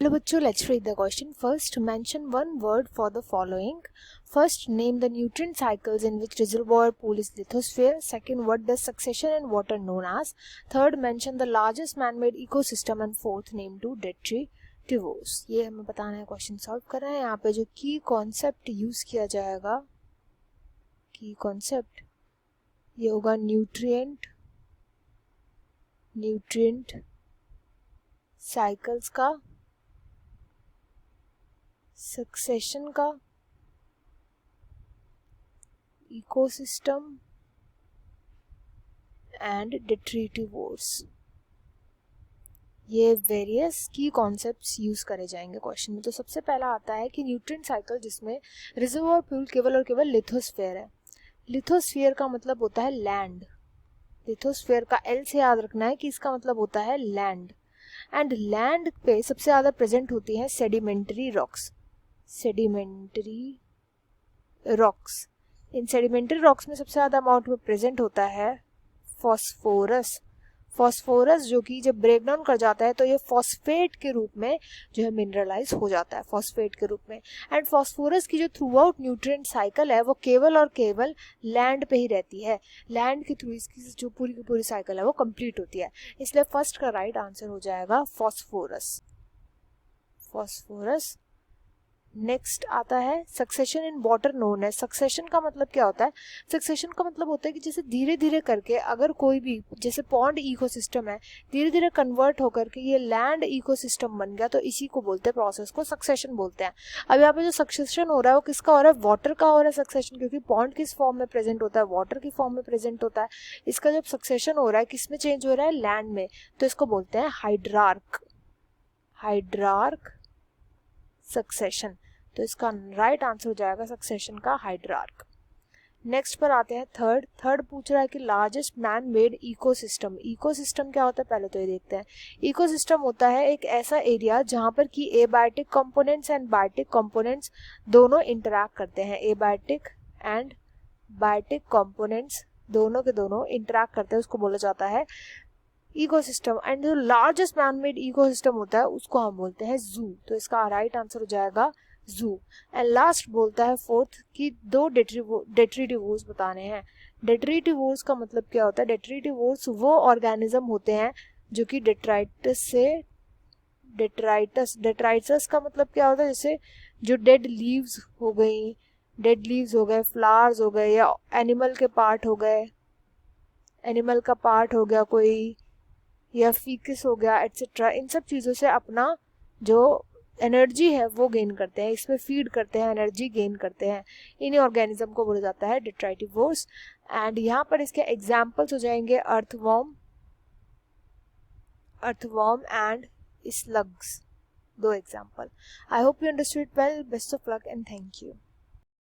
Hello bachcho, let's read the question. First, mention one word for the following. First, name the nutrient cycles in which reservoir pool is lithosphere. Second, what does succession in water known as? Third, mention the largest man-made ecosystem. And fourth, name two detritivores. ये हमें बताना है, question solve कर रहे हैं. यहाँ पे जो की कॉन्सेप्ट यूज किया जाएगा, की कॉन्सेप्ट ये होगा न्यूट्रिएंट साइकिल्स का, सक्सेशन का, इकोसिस्टम एंड detritivores. ये वेरियस की कॉन्सेप्ट्स यूज करे जाएंगे क्वेश्चन में. तो सबसे पहला आता है कि न्यूट्रिएंट साइकिल जिसमें रिजर्वोयर पूल केवल और केवल लिथोस्फीयर है. लिथोस्फीयर का मतलब होता है लैंड. लिथोस्फीयर का एल से याद रखना है कि इसका मतलब होता है लैंड. एंड लैंड पे सबसे ज्यादा प्रेजेंट होती है सेडिमेंट्री रॉक्स. इन सेडिमेंट्री रॉक्स में सबसे ज्यादा अमाउंट में प्रेजेंट होता है फॉस्फोरस. जो कि जब ब्रेक डाउन कर जाता है तो ये फॉस्फेट के रूप में जो है मिनरलाइज हो जाता है, फॉस्फेट के रूप में. एंड फॉस्फोरस की जो थ्रू आउट न्यूट्रिएंट साइकिल है वो केवल और केवल लैंड पे ही रहती है. लैंड के थ्रू इसकी जो पूरी की पूरी साइकिल है वो कंप्लीट होती है. इसलिए फर्स्ट का राइट आंसर हो जाएगा फॉस्फोरस. नेक्स्ट आता है सक्सेशन इन वाटर नोन है. सक्सेशन का मतलब क्या होता है? सक्सेशन का मतलब होता है कि जैसे धीरे धीरे करके अगर कोई भी, जैसे पॉन्ड इकोसिस्टम है, धीरे धीरे कन्वर्ट होकर के ये लैंड इकोसिस्टम बन गया, तो इसी को बोलते हैं, प्रोसेस को सक्सेशन बोलते हैं. अब यहाँ पे जो सक्सेशन हो रहा है वो किसका हो रहा है? वाटर का हो रहा है सक्सेशन, क्योंकि पॉन्ड किस फॉर्म में प्रेजेंट होता है? वाटर की फॉर्म में प्रेजेंट होता है. इसका जब सक्सेशन हो रहा है किस में चेंज हो रहा है? लैंड में. तो इसको बोलते हैं हाइड्रार्क सक्सेशन. तो इसका राइट आंसर हो जाएगा सक्सेशन का हाइड्रार्क. नेक्स्ट पर आते हैं थर्ड पूछ रहा है कि largest man made ecosystem. Ecosystem क्या होता है पहले तो ये देखते हैं. इकोसिस्टम होता है एक ऐसा एरिया जहां पर कि abiotic components and biotic components दोनों इंटरैक्ट करते हैं. एबायोटिक एंड बायोटिक कंपोनेंट्स दोनों के दोनों इंटरैक्ट करते हैं, उसको बोला जाता है इकोसिस्टम. एंड जो लार्जेस्ट मैन मेड इकोसिस्टम होता है उसको हम बोलते हैं जू. तो इसका राइट आंसर हो जाएगा जू. एंड लास्ट बोलता है फोर्थ कि दो डेट्रिटिवोर्स बताने हैं. डेट्रिटिवोर्स का मतलब क्या होता है? डेट्रिटिवोर्स वो ऑर्गेनिज्म होते हैं जो कि डेट्राइटस का मतलब क्या होता है? जैसे जो डेड लीव्स हो गए, फ्लावर्स हो गए, या एनिमल के पार्ट हो गए, एनिमल का पार्ट हो गया कोई, या फीकस हो गया, एटसेट्रा. इन सब चीजों से अपना जो एनर्जी है वो गेन करते हैं, इसमें फीड करते हैं, एनर्जी गेन करते हैं. इन्हीं ऑर्गेनिज्म को बोला जाता है डेट्राइटिवोर्स. एंड यहाँ पर इसके एग्जाम्पल्स हो जाएंगे अर्थवॉर्म एंड स्लग्स. दो example. I hope you understood well. Best of luck and thank you.